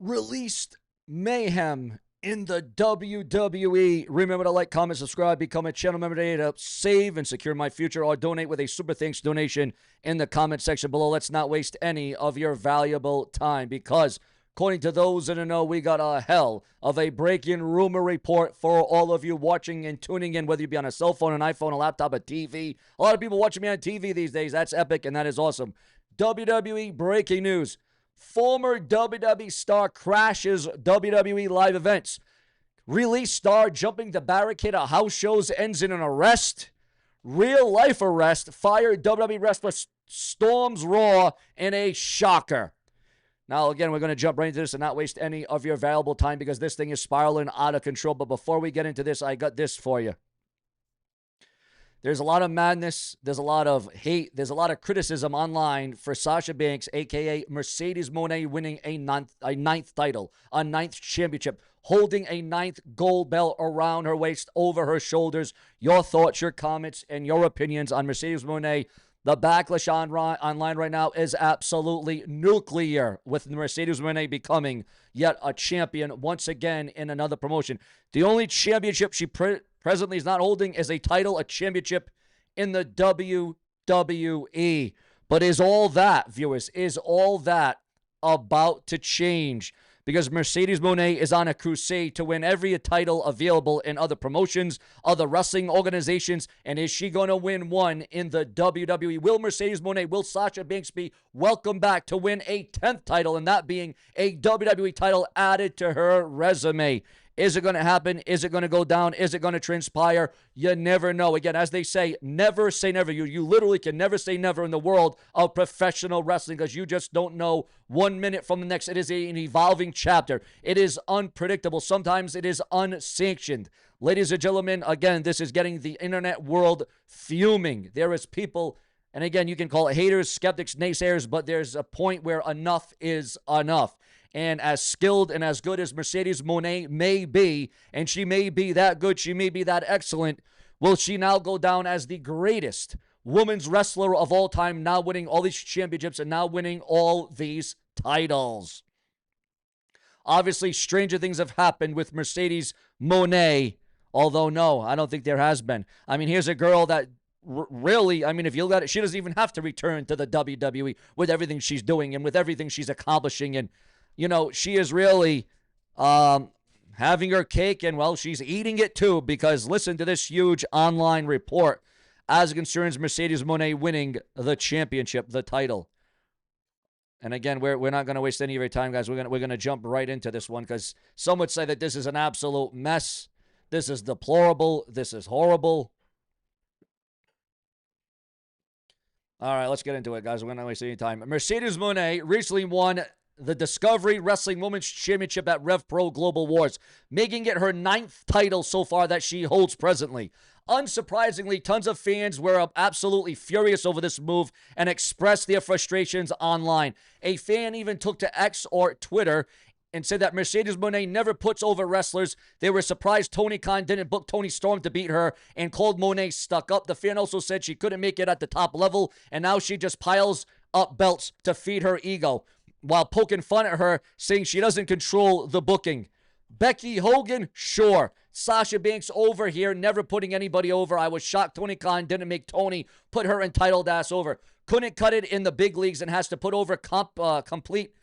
released mayhem in the WWE. Remember to like, comment, subscribe, become a channel member today to save and secure my future, or donate with a super thanks donation in the comment section below. Let's not waste any of your valuable time, because according to those in the know, we got a hell of a breaking rumor report for all of you watching and tuning in, whether you be on a cell phone, an iPhone, a laptop, a TV. A lot of people watching me on TV these days. That's epic, and that is awesome. WWE breaking news. Former WWE star crashes WWE live events. Release star jumping the barricade at house shows ends in an arrest. Real life arrest. Fired WWE wrestler storms Raw in a shocker. Now, again, we're going to jump right into this and not waste any of your valuable time, because this thing is spiraling out of control. But before we get into this, I got this for you. There's a lot of madness. There's a lot of hate. There's a lot of criticism online for Sasha Banks, a.k.a. Mercedes Moné, winning a ninth title, a ninth championship, holding a ninth gold belt around her waist, over her shoulders. Your thoughts, your comments, and your opinions on Mercedes Moné. The backlash online right now is absolutely nuclear, with Mercedes Moné becoming yet a champion once again in another promotion. The only championship she presently is not holding is a title, a championship in the WWE. But is all that, viewers, is all that about to change? Because Mercedes Moné is on a crusade to win every title available in other promotions, other wrestling organizations. And is she going to win one in the WWE? Will Mercedes Moné, will Sasha Banks be welcome back to win a 10th title, and that being a WWE title added to her resume? Is it going to happen? Is it going to go down? Is it going to transpire? You never know. Again, as they say, never say never. You literally can never say never in the world of professional wrestling, because you just don't know 1 minute from the next. It is an evolving chapter. It is unpredictable. Sometimes it is unsanctioned. Ladies and gentlemen, again, this is getting the internet world fuming. There is people, and again, you can call it haters, skeptics, naysayers, but there's a point where enough is enough. And as skilled and as good as Mercedes Moné may be, and she may be that good, she may be that excellent, will she now go down as the greatest women's wrestler of all time, now winning all these championships and now winning all these titles? Obviously, stranger things have happened with Mercedes Moné, although no, I don't think there has been. I mean, here's a girl that really, I mean, if you look at it, she doesn't even have to return to the WWE with everything she's doing and with everything she's accomplishing. And you know, she is really having her cake, and, well, she's eating it too, because listen to this huge online report as it concerns Mercedes Moné winning the championship, the title. And again, we're not going to waste any of your time, guys. We're going to jump right into this one, because some would say that this is an absolute mess. This is deplorable. This is horrible. All right, let's get into it, guys. We're not waste any time. Mercedes Moné recently won the Discovery Wrestling Women's Championship at Rev Pro Global Wars, making it her 9th title so far that she holds presently. Unsurprisingly, tons of fans were absolutely furious over this move and expressed their frustrations online. A fan even took to X, or Twitter, and said that Mercedes Moné never puts over wrestlers. They were surprised Tony Khan didn't book Tony Storm to beat her, and called Moné stuck up. The fan also said she couldn't make it at the top level, and now she just piles up belts to feed her ego, while poking fun at her, saying she doesn't control the booking. Becky Hogan, sure. Sasha Banks over here, never putting anybody over. I was shocked Tony Khan didn't make Tony put her entitled ass over. Couldn't cut it in the big leagues and has to put over complete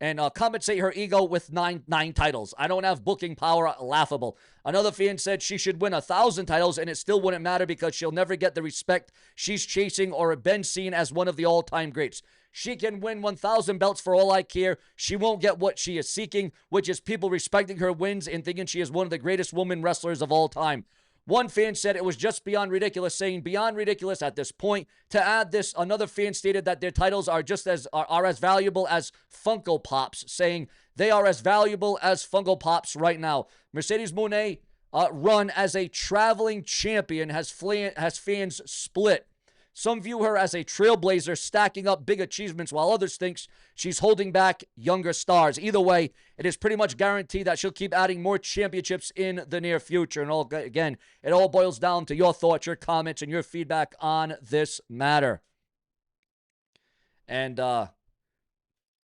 and compensate her ego with nine titles. I don't have booking power. Laughable. Another fan said she should win 1,000 titles and it still wouldn't matter, because she'll never get the respect she's chasing or been seen as one of the all-time greats. She can win 1,000 belts for all I care. She won't get what she is seeking, which is people respecting her wins and thinking she is one of the greatest women wrestlers of all time. One fan said it was just beyond ridiculous, saying beyond ridiculous at this point. To add this, another fan stated that their titles are just as valuable as Funko Pops, saying they are as valuable as Funko Pops right now. Mercedes Moné run as a traveling champion has fans split. Some view her as a trailblazer, stacking up big achievements, while others think she's holding back younger stars. Either way, it is pretty much guaranteed that she'll keep adding more championships in the near future. And again, it all boils down to your thoughts, your comments, and your feedback on this matter. And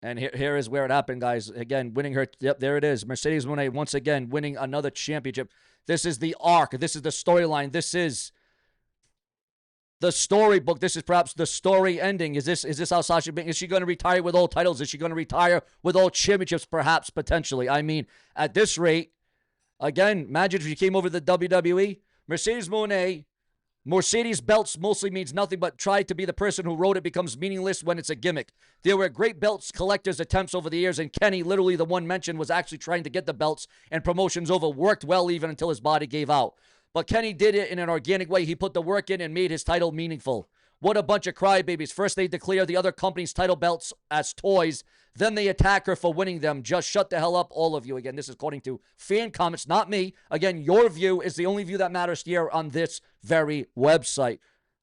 And here is where it happened, guys. Again, winning her. Yep, there it is. Mercedes Moné once again winning another championship. This is the arc. This is the storyline. This is the storybook. This is perhaps the story ending. Is this how Sasha Banks, is she going to retire with all titles? Is she going to retire with all championships? Perhaps, potentially. I mean, at this rate, again, imagine if she came over to the WWE. Mercedes Moné, Mercedes belts mostly means nothing, but try to be the person who wrote it becomes meaningless when it's a gimmick. There were great belts collectors' attempts over the years, and Kenny, literally the one mentioned, was actually trying to get the belts and promotions over. Worked well even until his body gave out. But Kenny did it in an organic way. He put the work in and made his title meaningful. What a bunch of crybabies. First they declare the other company's title belts as toys. Then they attack her for winning them. Just shut the hell up, all of you. Again, this is according to fan comments, not me. Again, your view is the only view that matters here on this very website.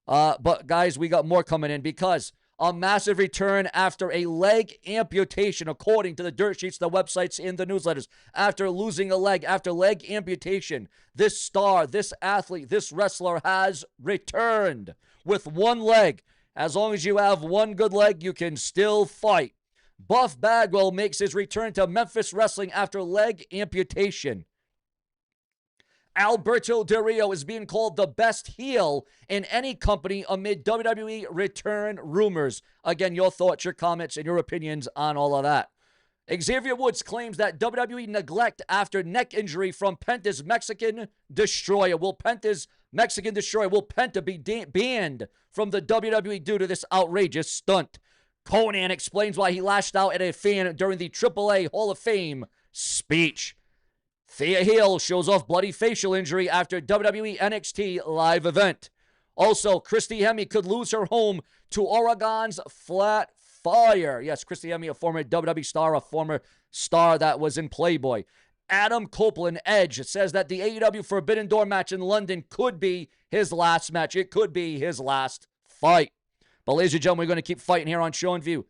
But guys, we got more coming in because a massive return after a leg amputation, according to the dirt sheets, the websites, in the newsletters. After losing a leg, after leg amputation, this star, this athlete, this wrestler has returned with one leg. As long as you have one good leg, you can still fight. Buff Bagwell makes his return to Memphis Wrestling after leg amputation. Alberto Del Rio is being called the best heel in any company amid WWE return rumors. Again, your thoughts, your comments, and your opinions on all of that. Xavier Woods claims that WWE neglect after neck injury from Penta's Mexican Destroyer. Will Penta's Mexican Destroyer, will Penta be banned from the WWE due to this outrageous stunt? Conan explains why he lashed out at a fan during the AAA Hall of Fame speech. Thea Hill shows off bloody facial injury after WWE NXT live event. Also, Christy Hemme could lose her home to Oregon's Flat Fire. Yes, Christy Hemme, a former WWE star, a former star that was in Playboy. Adam Copeland, Edge, says that the AEW Forbidden Door match in London could be his last match. It could be his last fight. But ladies and gentlemen, we're going to keep fighting here on Show and View,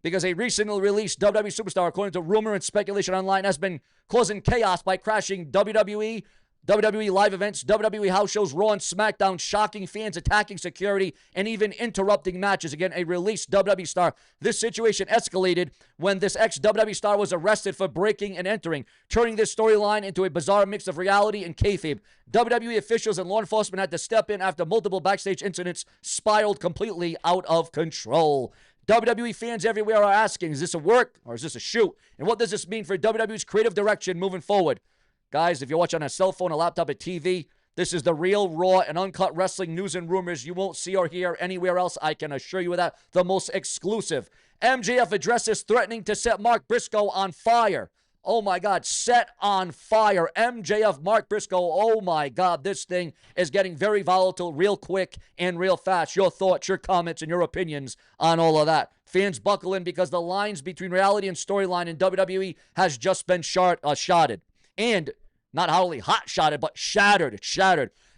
because a recently released WWE superstar, according to rumor and speculation online, has been causing chaos by crashing WWE live events, WWE house shows, Raw and SmackDown, shocking fans, attacking security, and even interrupting matches. Again, a released WWE star. This situation escalated when this ex-WWE star was arrested for breaking and entering, turning this storyline into a bizarre mix of reality and kayfabe. WWE officials and law enforcement had to step in after multiple backstage incidents spiraled completely out of control. WWE fans everywhere are asking, is this a work or is this a shoot? And what does this mean for WWE's creative direction moving forward? Guys, if you're watching on a cell phone, a laptop, a TV, this is the real, raw, and uncut wrestling news and rumors you won't see or hear anywhere else. I can assure you of that. The most exclusive. MJF addresses threatening to set Mark Briscoe on fire. Oh my God, set on fire. MJF, Mark Briscoe. Oh my God, this thing is getting very volatile real quick and real fast. Your thoughts, your comments, and your opinions on all of that. Fans buckle in because the lines between reality and storyline in WWE has just been shotted. And not only hot-shotted, but shattered.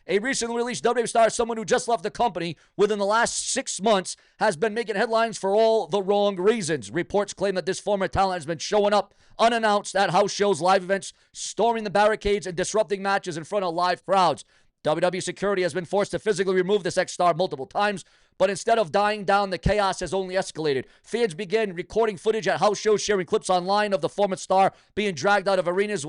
A recently released WWE star, someone who just left the company within the last 6 months, has been making headlines for all the wrong reasons. Reports claim that this former talent has been showing up unannounced at house shows, live events, storming the barricades, and disrupting matches in front of live crowds. WWE security has been forced to physically remove this ex-star multiple times, but instead of dying down, the chaos has only escalated. Fans began recording footage at house shows, sharing clips online of the former star being dragged out of arenas,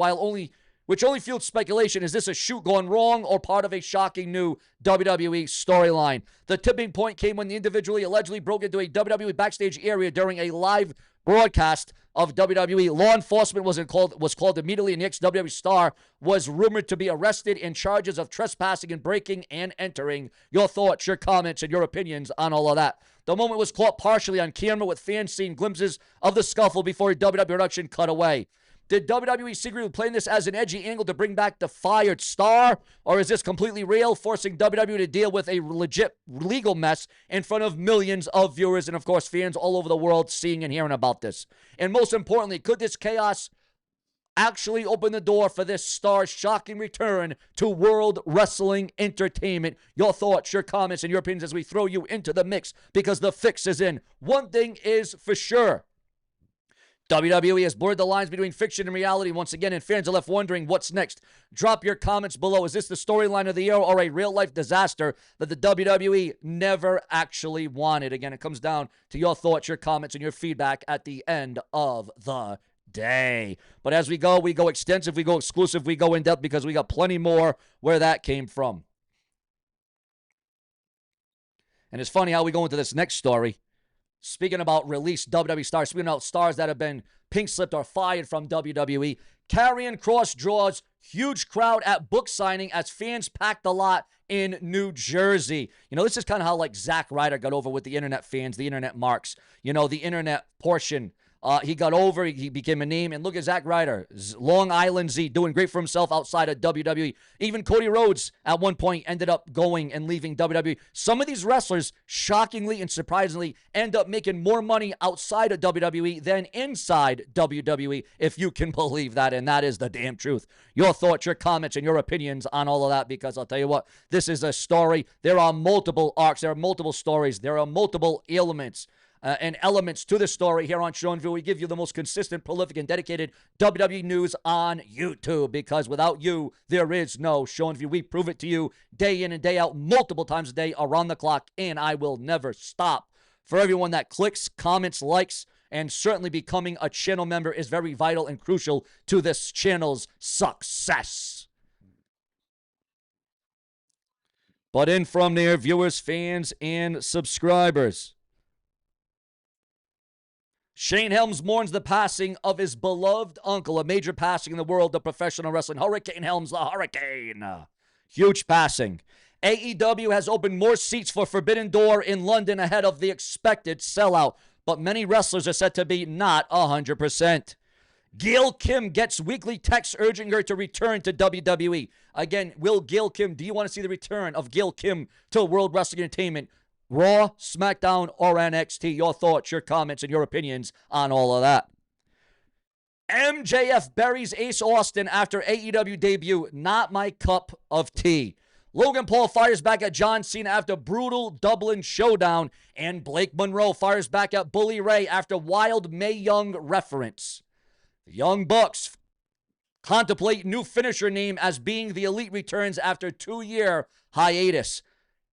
which only fueled speculation. Is this a shoot gone wrong or part of a shocking new WWE storyline? The tipping point came when the individual allegedly broke into a WWE backstage area during a live broadcast of WWE. Law enforcement was called immediately, and the ex-WWE star was rumored to be arrested in charges of trespassing and breaking and entering. Your thoughts, your comments, and your opinions on all of that. The moment was caught partially on camera with fans seeing glimpses of the scuffle before a WWE production cut away. Did WWE secretly plan this as an edgy angle to bring back the fired star? Or is this completely real, forcing WWE to deal with a legit legal mess in front of millions of viewers and, of course, fans all over the world seeing and hearing about this? And most importantly, could this chaos actually open the door for this star's shocking return to World Wrestling Entertainment? Your thoughts, your comments, and your opinions as we throw you into the mix, because the fix is in. One thing is for sure. WWE has blurred the lines between fiction and reality once again, and fans are left wondering what's next. Drop your comments below. Is this the storyline of the year or a real-life disaster that the WWE never actually wanted? Again, it comes down to your thoughts, your comments, and your feedback at the end of the day. But as we go extensive, we go exclusive, we go in-depth, because we got plenty more where that came from. And it's funny how we go into this next story. Speaking about released WWE stars, speaking about stars that have been pink-slipped or fired from WWE, Karrion Kross draws huge crowd at book signing as fans packed the lot in New Jersey. You know, this is kind of how, like, Zack Ryder got over with the internet fans, the internet marks. You know, the internet portion. He got over, he became a name, and look at Zack Ryder, Long Island Z, doing great for himself outside of WWE. Even Cody Rhodes at one point ended up going and leaving WWE. Some of these wrestlers, shockingly and surprisingly, end up making more money outside of WWE than inside WWE, if you can believe that, and that is the damn truth. Your thoughts, your comments, and your opinions on all of that, because I'll tell you what, this is a story. There are multiple arcs, there are multiple stories, there are multiple elements and elements to the story here on SeanzView. We give you the most consistent, prolific, and dedicated WWE news on YouTube, because without you, there is no SeanzView. We prove it to you day in and day out, multiple times a day, around the clock, and I will never stop. For everyone that clicks, comments, likes, and certainly becoming a channel member is very vital and crucial to this channel's success. But in from there, viewers, fans, and subscribers, Shane Helms mourns the passing of his beloved uncle, a major passing in the world of professional wrestling. Hurricane Helms, the Hurricane. Huge passing. AEW has opened more seats for Forbidden Door in London ahead of the expected sellout, but many wrestlers are said to be not 100%. Gail Kim gets weekly texts urging her to return to WWE. Again, do you want to see the return of Gail Kim to World Wrestling Entertainment? Raw, SmackDown, or NXT? Your thoughts, your comments, and your opinions on all of that. MJF buries Ace Austin after AEW debut. Not my cup of tea. Logan Paul fires back at John Cena after brutal Dublin showdown. And Blake Monroe fires back at Bully Ray after wild Mae Young reference. The Young Bucks contemplate new finisher name as being the Elite returns after 2-year hiatus.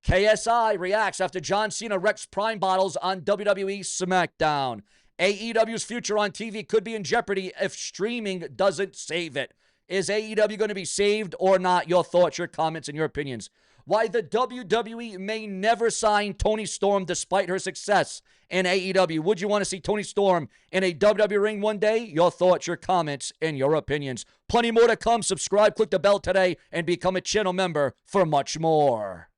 KSI reacts after John Cena wrecks Prime bottles on WWE SmackDown. AEW's future on TV could be in jeopardy if streaming doesn't save it. Is AEW going to be saved or not? Your thoughts, your comments, and your opinions. Why the WWE may never sign Toni Storm despite her success in AEW. Would you want to see Toni Storm in a WWE ring one day? Your thoughts, your comments, and your opinions. Plenty more to come. Subscribe, click the bell today, and become a channel member for much more.